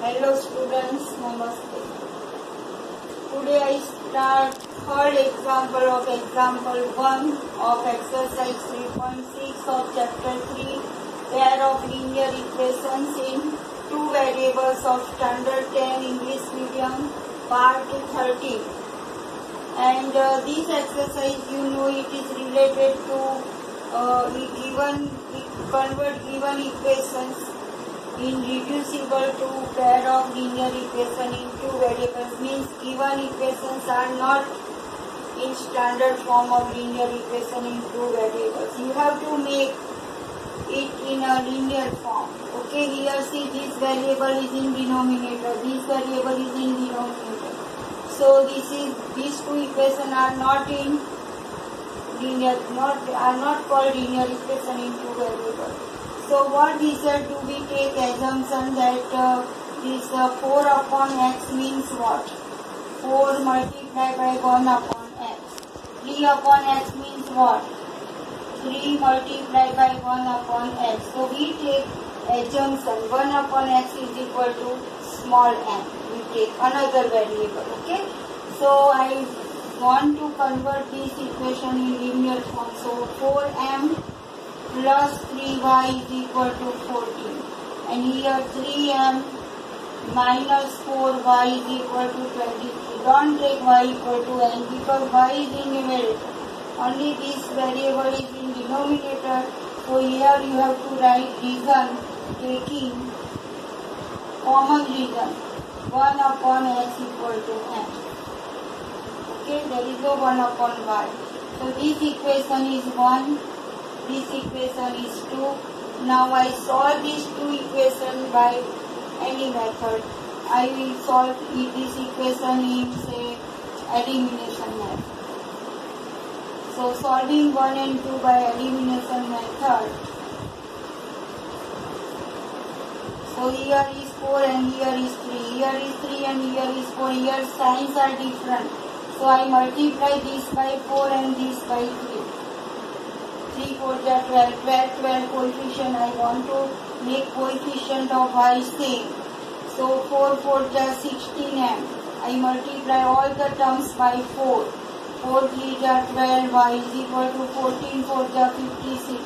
Hello students, Namaste. Today I start third example of example 1 of exercise 3.6 of chapter 3, pair of linear equations in two variables of standard 10 English medium, part 13. And this exercise, you know, it is related to convert given equations in reducible to pair of linear equation in two variables, means given equations are not in standard form of linear equation in two variables. You have to make it in a linear form. Okay, here see this variable is in denominator, this variable is in denominator. So these two equations are not in linear, are not called linear equation in two variables. So what result do we take assumption that this 4 upon x means what? 4 multiplied by 1 upon x. 3 upon x means what? 3 multiplied by 1 upon x. So we take assumption 1 upon x is equal to small m. We take another variable. Okay. So I want to convert this equation in linear form. So 4m plus 3y is equal to 14, and here 3m minus 4y is equal to 23. Don't take y equal to n because y is in numerator. Only this variable is in denominator. So here you have to write reason taking common reason 1 upon x equal to n. Okay, there is no 1 upon y. So this equation is 1. This equation is 2. Now I solve these two equations by any method. I will solve this equation in, say, elimination method. So solving 1 and 2 by elimination method. So here is 4 and here is 3. Here is 3 and here is 4. Here signs are different. So I multiply this by 4 and this by 3. 3 4 ja 12, 12 coefficient. I want to make coefficient of y same. So 4 4 ja 16m. I multiply all the terms by 4. 4 3 ja 12, y is equal to 14 4 ja 56.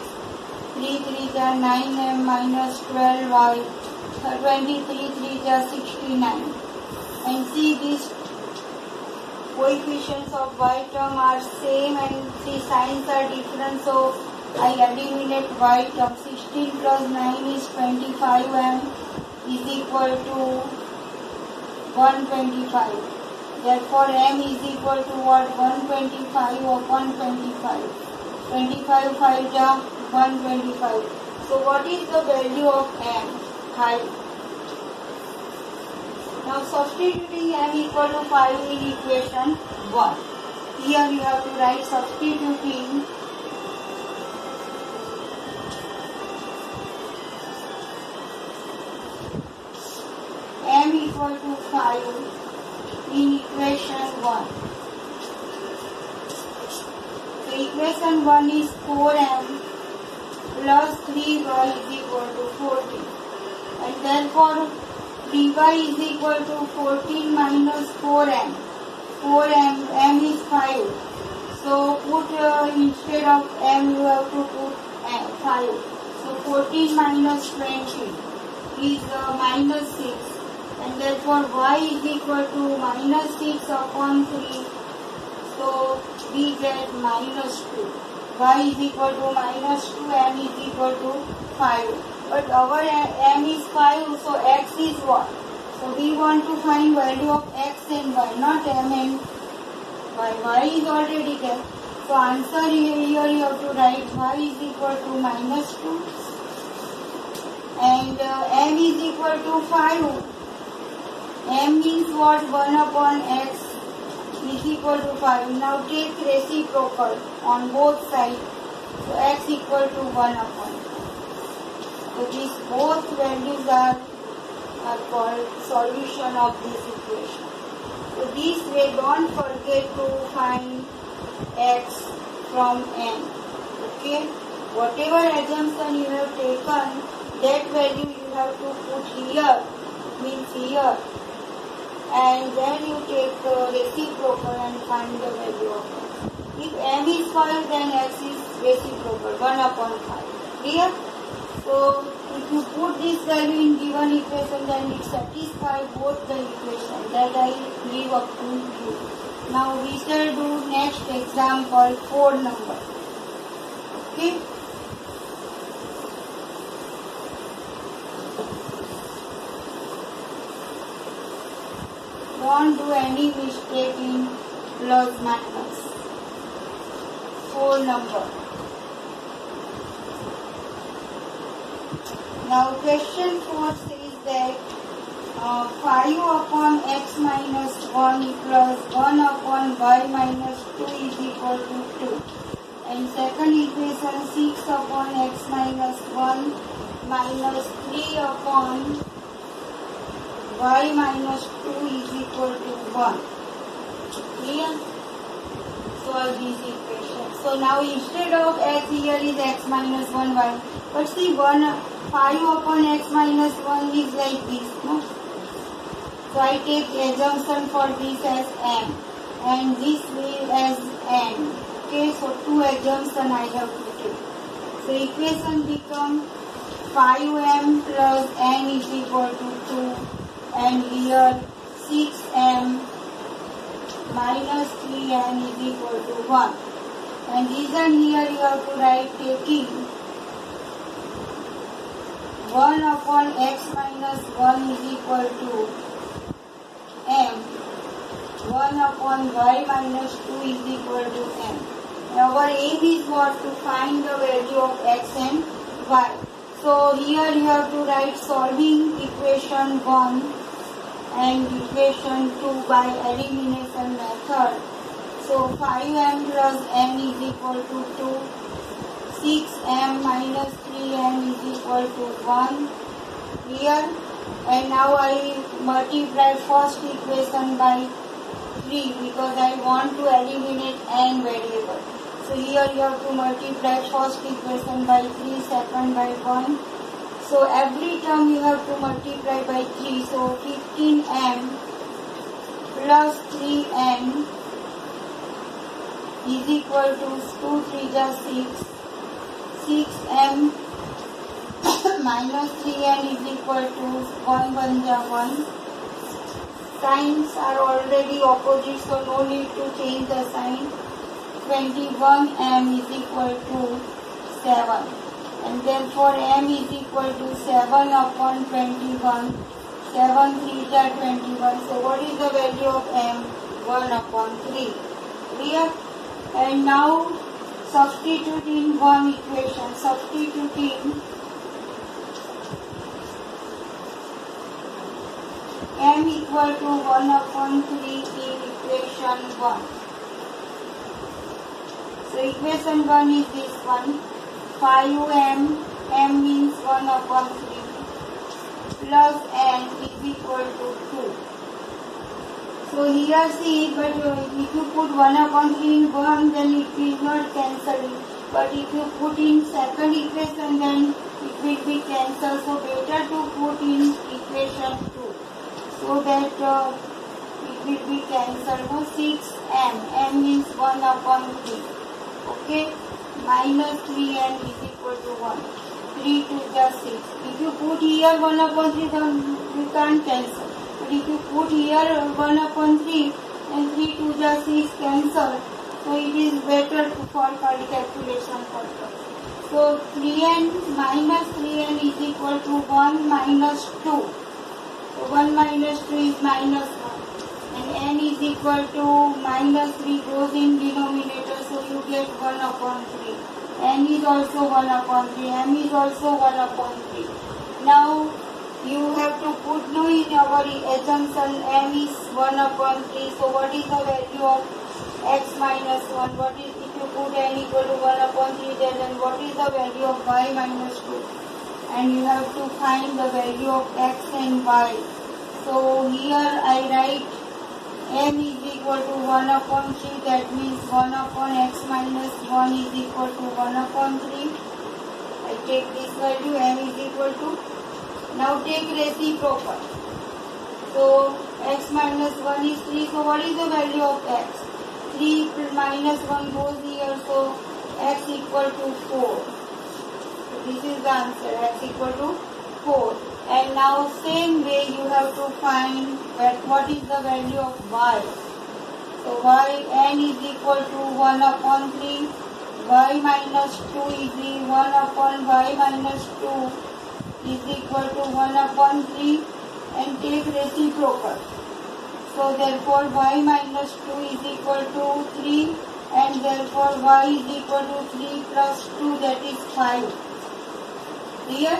3 3 ja 9m minus 12y. 23 3 ja 69. And see these coefficients of y term are same and the signs are different, so I eliminate y term. 16 plus 9 is 25m is equal to 125. Therefore m is equal to what? 125 upon 25. 25 5 ja 125. So what is the value of m? 5. Now substituting m equal to 5 in equation 1. Here you have to write substituting m equal to 5 in equation 1. So equation 1 is 4m plus 3y is equal to 14. And therefore 3y is equal to 14 minus 4m. 4m, m is 5. So put instead of m you have to put 5. So 14 minus 20 is minus 6. And therefore y is equal to minus 6 upon 3. So we get minus 2. Y is equal to minus 2, m is equal to 5. But our m is 5, so x is what? So we want to find value of x and y, not m and y. Y is already there. So answer here you have to write y is equal to minus 2 and m is equal to 5. M means what? 1 upon x is equal to 5. Now take reciprocal on both sides. So x equal to 1 upon. So these both values are called solution of this equation. So this way don't forget to find x from n. Okay. Whatever assumption you have taken, that value you have to put here. Means here, and then you take the reciprocal and find the value of x. If m is 5, then x is reciprocal, 1 upon 5. Clear? So, if you put this value in given equation, then it satisfies both the equations that I leave up to you. Now, we shall do next example, 4 number. Okay? Don't do any mistake in plus minus. 4 number. Now question 4 says that 5 upon x minus 1 plus 1 upon y minus 2 is equal to 2. And second equation 6 upon x minus 1 minus 3 upon y minus 2 is equal to 1. Clear? Solve these equations. So now instead of x, here is x minus 1y. But see, 5 upon x minus 1 is like this, no? So I take assumption for this as m and this way as n. Okay, so 2 assumption I have to take. So equation become 5m plus n is equal to 2, and here 6m minus 3n is equal to 1. And reason here you have to write taking 1 upon x minus 1 is equal to m, 1 upon y minus 2 is equal to m. Our aim is what? To find the value of x and y. So here you have to write solving equation 1 and equation 2 by elimination method. So 5m plus n is equal to 2, 6m minus 3m is equal to 1. Here, and now I multiply first equation by 3 because I want to eliminate n variable. So here you have to multiply first equation by 3, second by 1. So every term you have to multiply by 3. So 15m plus 3n is equal to 2 3 just 6. 6m minus 3n is equal to 1 1 1. Signs are already opposite, so no need to change the sign. 21m is equal to 7. And therefore m is equal to 7 upon 21. 7 3 is 21. So what is the value of m? 1 upon 3. Clear? And now substitute in one equation. Substituting m equal to 1 upon 3 in equation 1. So equation 1 is this one. 5m, m means 1 upon 3 plus n is equal to 2. So here see, but if you put 1 upon 3 in 1, then it will not cancel it. But if you put in second equation, then it will be cancelled. So better to put in equation 2, so that it will be cancelled. No, 6m, m means 1 upon 3. Okay, minus 3n is equal to 1. 3 2 just 6. If you put here 1 upon 3, then you can't cancel. But if you put here 1 upon 3 and 3 2 just 6 cancel, so it is better for calculation purpose. So 3n minus 3n is equal to 1 minus 2. So 1 minus 2 is minus 1. And n is equal to minus 3 goes in denominator, so you get 1 upon 3. N is also 1 upon 3. M is also 1 upon 3. Now you have to put no in our assumption m is 1 upon 3. So what is the value of x minus 1? What is, if you put n equal to 1 upon 3, then what is the value of y minus 2? And you have to find the value of x and y. So here I write m is equal to 1 upon 3, that means 1 upon x minus 1 is equal to 1 upon 3. I take this value, m is equal to, now take reciprocal. So x minus 1 is 3. So what is the value of x? 3 minus 1 goes here. So x equal to 4. So this is the answer. X equal to 4. And now same way you have to find what is the value of y. So y n is equal to 1 upon 3. Y minus 2 is 1 upon y minus 2 is equal to 1 upon 3 and take reciprocal. So therefore y minus 2 is equal to 3 and therefore y is equal to 3 plus 2, that is 5. Clear?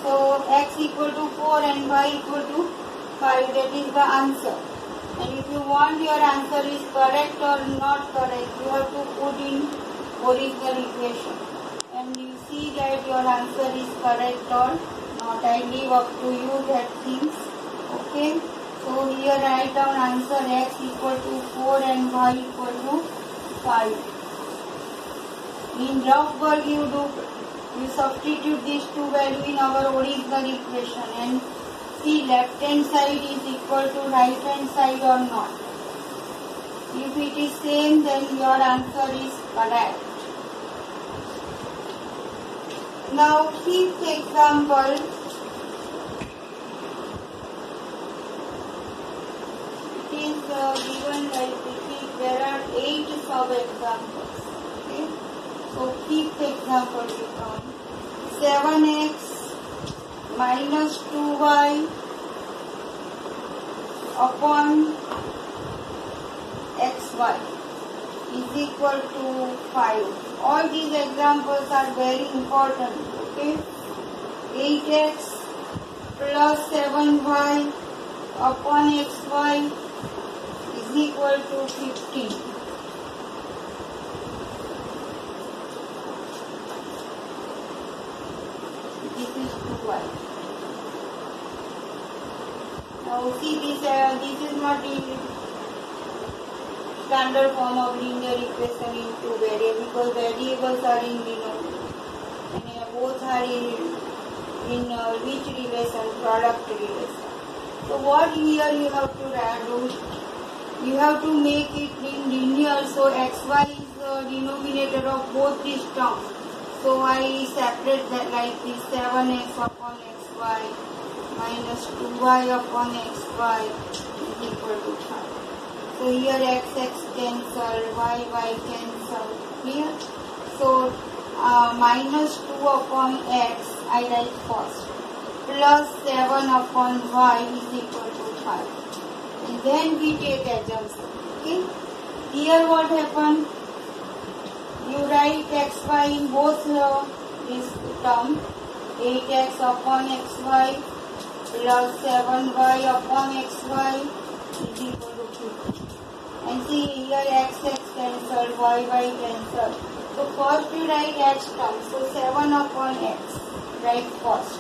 So x equal to 4 and y equal to 5, that is the answer. And if you want your answer is correct or not correct, you have to put in original equation. And you see that your answer is correct or not. I leave up to you that things. Okay. So here write down answer x equal to 4 and y equal to 5. In rough work you substitute these two values in our original equation and see left hand side is equal to right hand side or not. If it is same, then your answer is correct. Now fifth example. It is given like this. There are 8 sub-examples. Okay. So fifth example become 7x minus 2y upon xy is equal to 5. All these examples are very important. Okay. 8x plus 7y upon xy is equal to 15. This is 2y. Now see this is not the standard form of linear equation in two variables because variables are in denominator and both are in which relation? Product relation. So what here you have to do? You have to make it in linear. So xy is the denominator of both these terms. So I separate that like this: 7x upon xy minus 2y upon xy is equal to 5. So here x cancel, y cancel. Clear? So minus 2 upon x I write first, plus 7 upon y is equal to 5. And then we take assumption. Okay? Here what happened? You write xy in both this term, 8x upon xy plus 7y upon xy is equal to 50. And see here x cancel, y cancel. So first you write x term. So 7 upon x. Write first.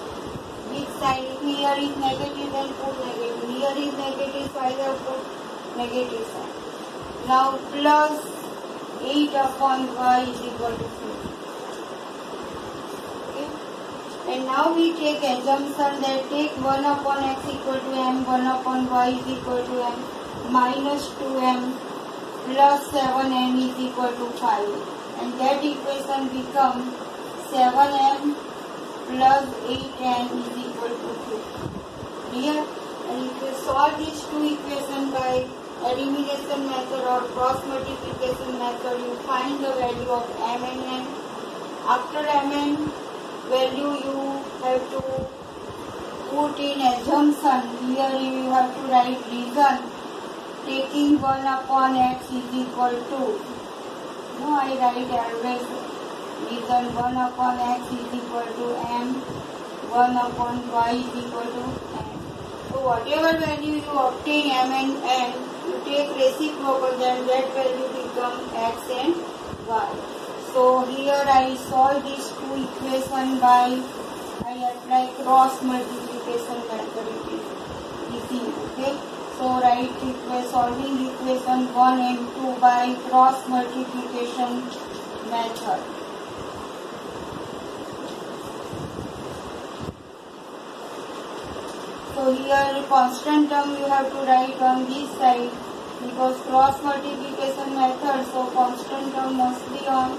Which side? If here is negative, then put negative. Here is negative, so I have put negative side. Now plus 8 upon y is equal to 50. Okay. And now we take assumption that take 1 upon x equal to m, 1 upon y is equal to m, minus 2m plus 7m is equal to 5. And that equation becomes 7m plus 8m is equal to 50. Clear? And if you solve these two equations by elimination method or cross multiplication method, you find the value of m and n. After mn value you have to put in assumption. Here you have to write reason. Taking 1 upon x is equal to, no, I write always reason 1 upon x is equal to m, 1 upon y is equal to m. So whatever value you obtain m and n, you take reciprocal, then that value becomes x and y. So here I solve these two equations by, I apply cross multiplication method. It is easy. Okay. So write solving equation 1 and 2 by cross multiplication method. So So here constant term you have to write on this side because cross multiplication method, so constant term must be on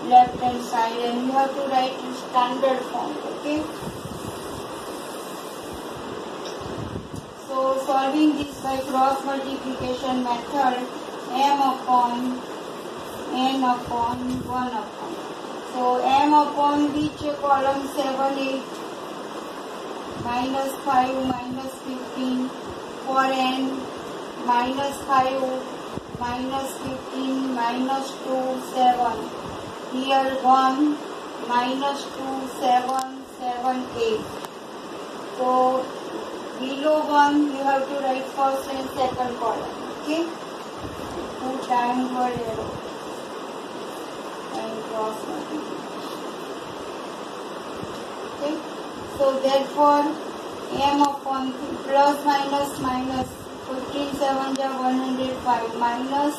left hand side and you have to write in standard form. Okay. So solving this by cross multiplication method, m upon n upon 1 upon. So m upon which column? 7, 8, minus 5, minus 15. For n, minus 5, minus 15, minus 2, 7. Here 1, minus 2, 7, 7, 8. So below 1 you have to write first and second column. Okay. Put downward arrow and cross multiplication. Okay. So therefore m upon plus minus minus 15 7 ja 105 minus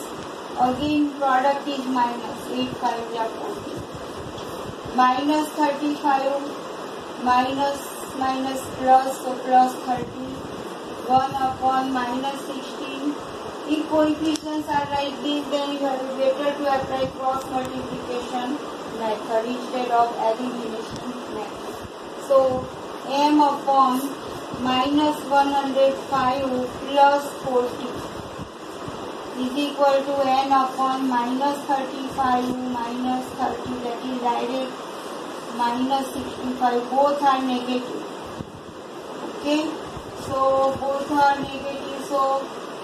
again product is minus 8 5 ja 40 minus 35 minus minus plus, so plus 30 1 upon minus 16. If coefficients are like this, then you have better to apply cross multiplication method instead of elimination method. So m upon minus 105 plus 40 is equal to n upon minus 35 minus 30, that is direct minus 65. Both are negative. Okay, so both are negative. So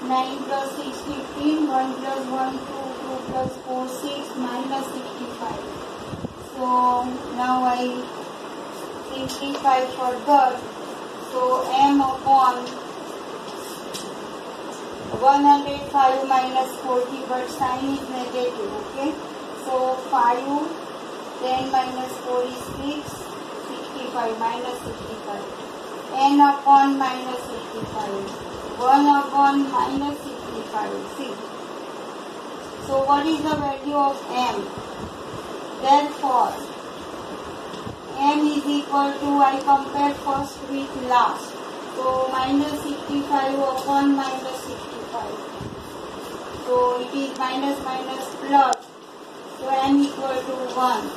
9 plus 6 15, 1 plus 1 2, 2 plus 4 6, minus 65. So now I simplify further. So m upon 105 minus 40, but sign is negative. Okay, so 5, 10 minus 4 is 6, 65 minus 65. N upon minus 65. 1 upon minus 65. See. So what is the value of m? Therefore, m is equal to, I compare first with last. So minus 65 upon minus 65. So it is minus minus plus. So n equal to 1.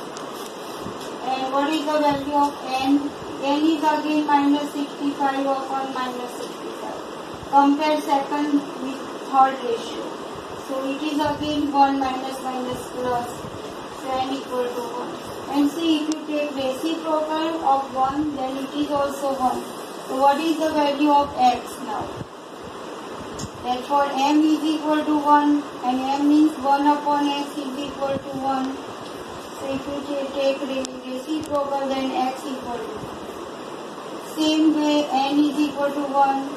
And what is the value of n? N is again minus 65 upon minus 65. Compare second with third ratio. So it is again 1 minus minus plus. So n equal to 1. And see, if you take reciprocal of 1, then it is also 1. So what is the value of x now? Therefore m is equal to 1 and m means 1 upon x is equal to 1. So if you take reciprocal, then x equal to 1. Same way n is equal to 1.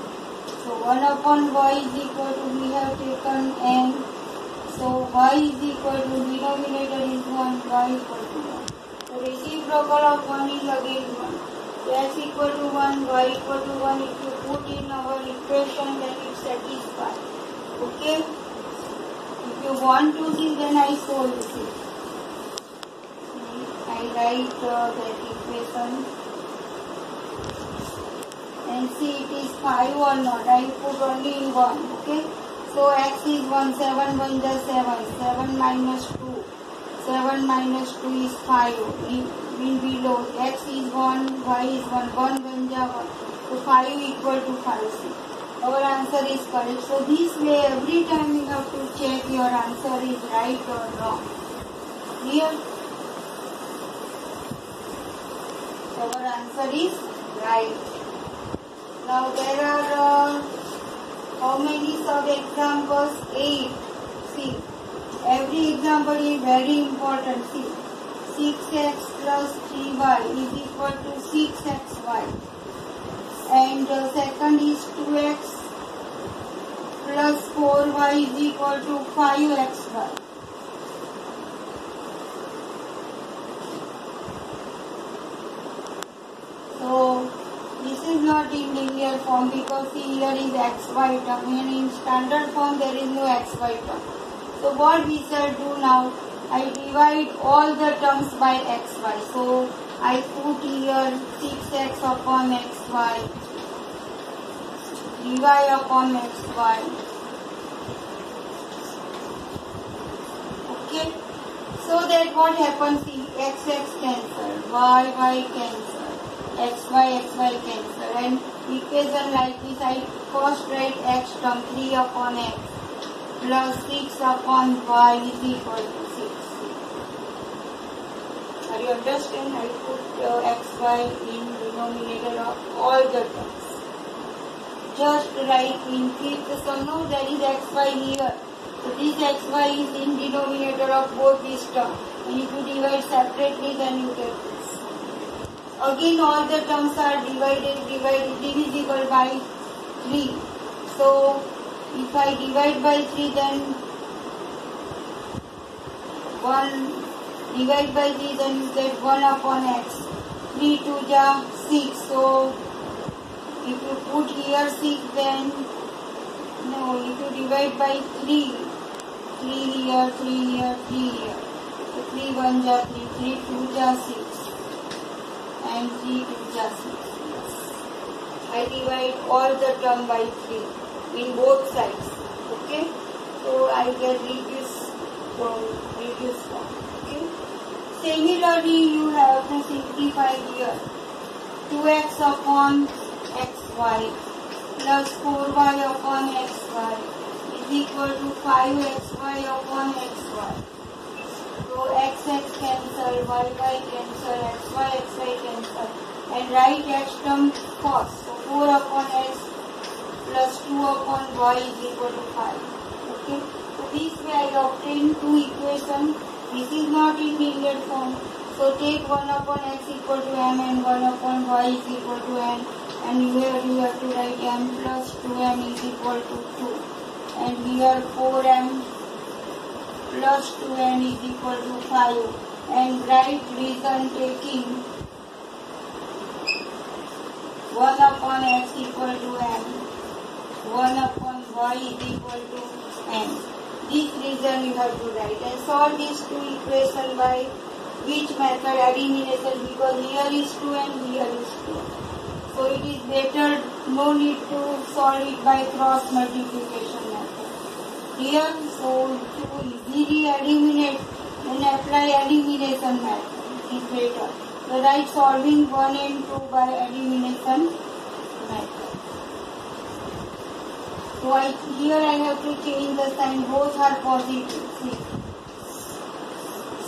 So 1 upon y is equal to, we have taken n. So y is equal to, denominator is 1, y equal to 1. So reciprocal of 1 is again 1. So x equal to 1, y equal to 1. If you put in our equation, then it satisfies. Okay. If you want to see, then I show you. See. I write that equation. And see it is 5 or not. I put only 1. Okay. So x is 1, 7 1 is 7. 7 minus 2. 7 minus 2 is 5. In below x is 1, y is 1. 1 1 is 1. So 5 equal to 5. See. Our answer is correct. So this way every time you have to check your answer is right or wrong. Clear? So our answer is right. Now there are how many sub-examples? 8. See, every example is very important. See, 6x plus 3y is equal to 6xy. And second is 2x plus 4y is equal to 5xy. So this is not in linear form because here is xy term, and in standard form there is no xy term. So what we shall do now, I divide all the terms by xy. So I put here 6x upon xy dy upon xy. Okay, so that what happens is x cancel, y cancel, xy cancel, and equation like this. I first write x term 3 upon x plus 6 upon y is equal to 6. Are you understand? I put xy in denominator of all the terms. Just write in fifth sum. No, there is xy here. So this xy is in denominator of both these terms. And if you divide separately, then you get this. Again, all the terms are divisible by 3. So if I divide by 3, then 1 divide by 3, then you get 1 upon x. 3 to the 6. So if you put here 6, then no, if you divide by 3 here, 3 here, 3 here. So 3 1 ja 3, 3 2 ja 6, and 3 2 ja 6. Yes. I divide all the term by 3 in both sides. Okay, so I get reduced form. Okay. Similarly, you have to simplify here. 2x upon xy plus 4y upon xy is equal to 5xy upon xy. So x cancel, y cancel, xy cancel, and write x term first. So 4 upon x plus 2 upon y is equal to 5. Okay. So this way I obtain two equations. This is not in linear form. So take 1 upon x equal to m and 1 upon y is equal to n. And here you have to write m plus 2m is equal to 2. And here 4m plus 2n is equal to 5. And write reason taking 1 upon x equal to m, 1 upon y is equal to n. This reason you have to write. And solve these two equations by which method? Elimination, because here is 2 and here is 2. So it is better, no need to solve it by cross multiplication method. Here, so to easily eliminate, then apply elimination method. It is better. So write solving 1 and 2 by elimination method. So here I have to change the sign. Both are positive. See.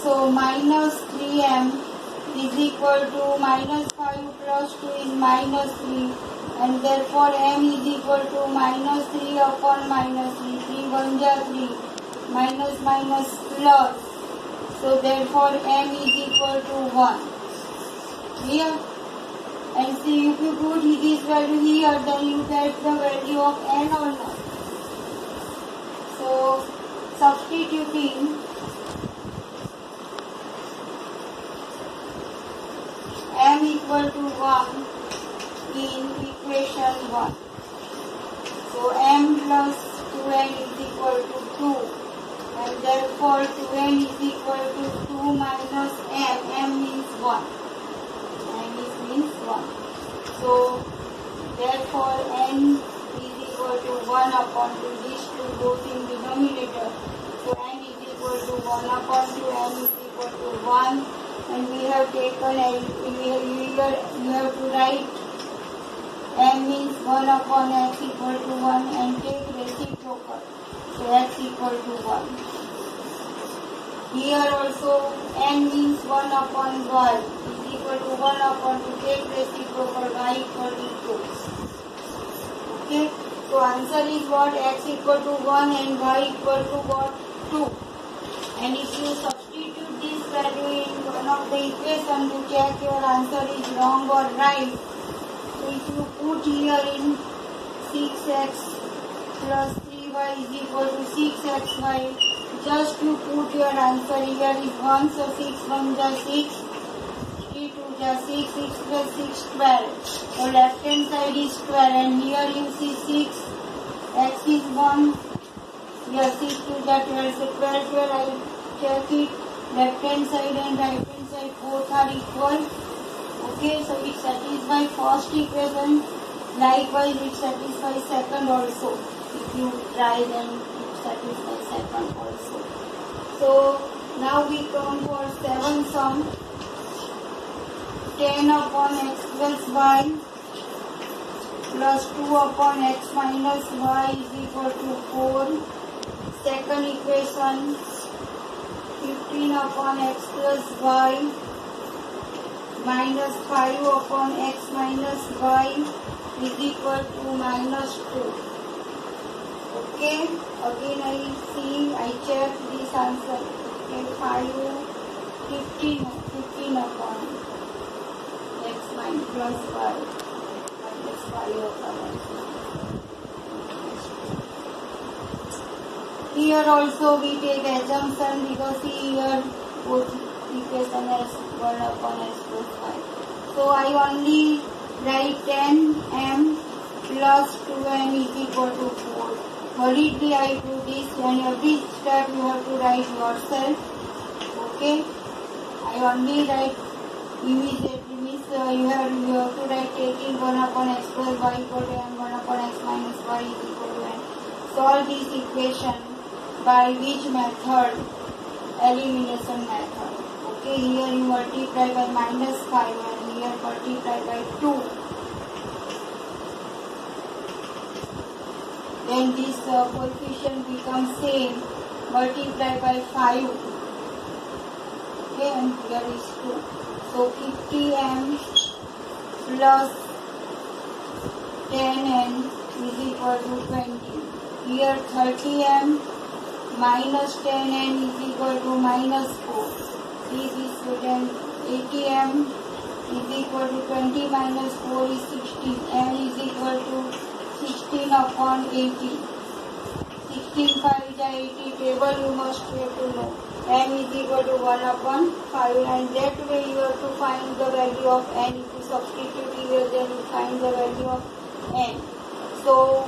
So minus 3m is equal to minus 5 plus 2 is minus 3, and therefore m is equal to minus 3 upon minus 3. 3 1 ja 3, minus minus plus. So therefore m is equal to 1. Here, and see, if you put this value here, then you get the value of n or not. So substituting m equal to 1 in equation 1. So m plus 2n is equal to 2, and therefore 2n is equal to 2 minus m. M means 1. M means 1. So therefore n is equal to 1 upon 2. These 2 goes in denominator. So n is equal to 1 upon 2. N is equal to 1. And we have taken, you have to write m means 1 upon x equal to 1 and take reciprocal. So x equal to 1. Here also n means 1 upon y is equal to 1 upon 2. Take reciprocal, y equal to 2. Okay. So answer is what? X equal to 1 and y equal to what? 2. And if you substitute this value in one of the equations to check your answer is wrong or right, so if you put here in 6x plus 3y is equal to 6xy, just you put your answer. Here is 1, so 6 1 ja 6, 3 2 ja 6, 6 plus 6 12. So left hand side is 12, and here you see 6, x is 1, here 6 2 ja 12, so 12 12 I check it, left hand side and right hand side both are equal. Okay, so it satisfies first equation. Likewise, it satisfies second also. If you try, then it satisfies second also. So now we come for 7th sum. 10 upon x plus y plus 2 upon x minus y is equal to 4. Second equation, 15 upon x plus y minus 5 upon x minus y is equal to minus 2. Okay, again I check this answer. Okay, 15 upon x minus plus y minus 5 upon x. Here also we take assumption because here both equation as 1 upon x plus 5. So I only write 10m plus 2m is equal to 4. Hurriedly I do this, and every step you have to write yourself. Okay, I only write immediately, means you have to write taking 1 upon x plus y equal to m, 1 upon x minus y is equal to n. Solve this equation by which method? Elimination method. Okay, here you multiply by minus 5 and here multiply by 2. Then this coefficient becomes same. Multiply by 5. Okay, and here is 2. So 50m plus 10n is equal to 20. Here 30m minus 10n is equal to minus 4. See this, then 80m is equal to 20 minus 4 is 16. M is equal to 16 upon 80. 16 5 is 80. Table you must have to know. M is equal to 1 upon 5, and that way you have to find the value of n. If you substitute here, then you find the value of n. So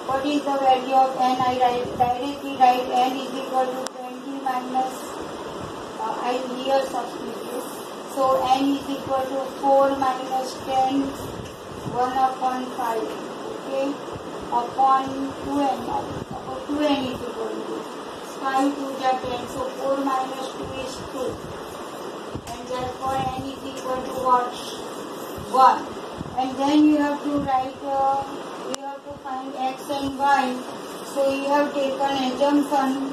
what is the value of n? I directly write n is equal to 20 minus, I here substitute. So n is equal to 4 minus 10, 1 upon 5, okay, upon 2n, upon 2n is equal to 5 2 is 10, so 4 minus 2 is 2, and therefore n is equal to what? 1. And then you have to write, you have to find x and y, so you have taken assumption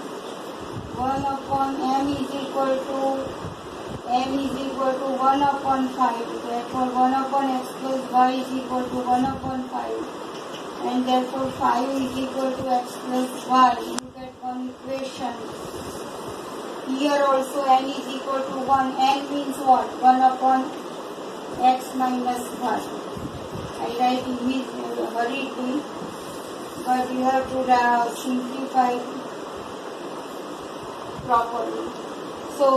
1 upon m is equal to 1 upon 5, therefore 1 upon x plus y is equal to 1 upon 5, and therefore 5 is equal to x plus y. You get one equation. Here also n is equal to 1. N means what? 1 upon x minus 1. I write immediately, hurriedly, but you have to simplify properly. So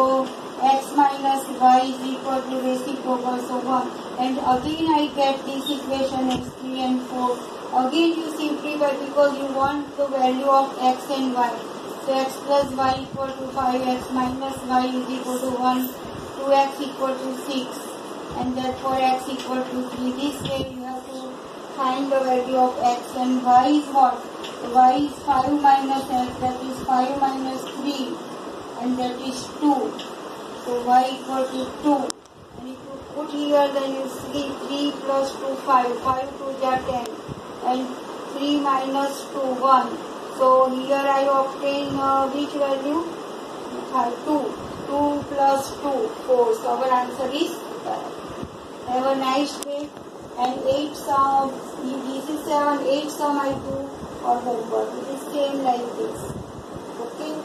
x minus y is equal to reciprocal, so 1. And again I get this equation x3 and 4. Again you simplify because you want the value of x and y. So x plus y equal to 5, x minus y is equal to 1, 2x equal to 6, and therefore x equal to 3. This way you have to find the value of x, and y is what? Y is 5 minus x, that is 5 minus 3, and that is 2. So y equal to 2. And if you put here, then you see 3 plus 2, 5. 5 2 is 10. And 3 minus 2, 1. So here I obtain which value? 2. 2 plus 2, 4. So our answer is correct. Have a nice day. And 8 sum, this is 7, 8 sum I do for homework. It is same like this. Okay.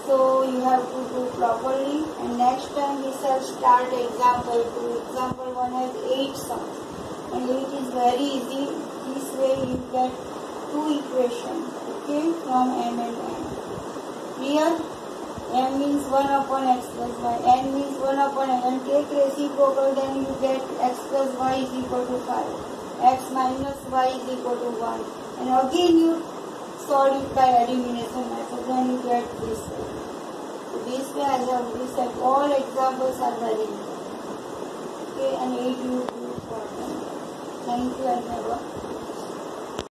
So you have to do properly, and next time we shall start example 2. Example 1 has 8 sums, and 8 is very easy. This way you get 2 equations, okay, from m and n. Here m means 1 upon x plus y, n means 1 upon n, and take reciprocal, then you get x plus y is equal to 5, x minus y is equal to 1, and again you solve it by elimination method, then you get this way. So this way I have said all examples are very good. Okay, and 8 you do for them. Thank you and have a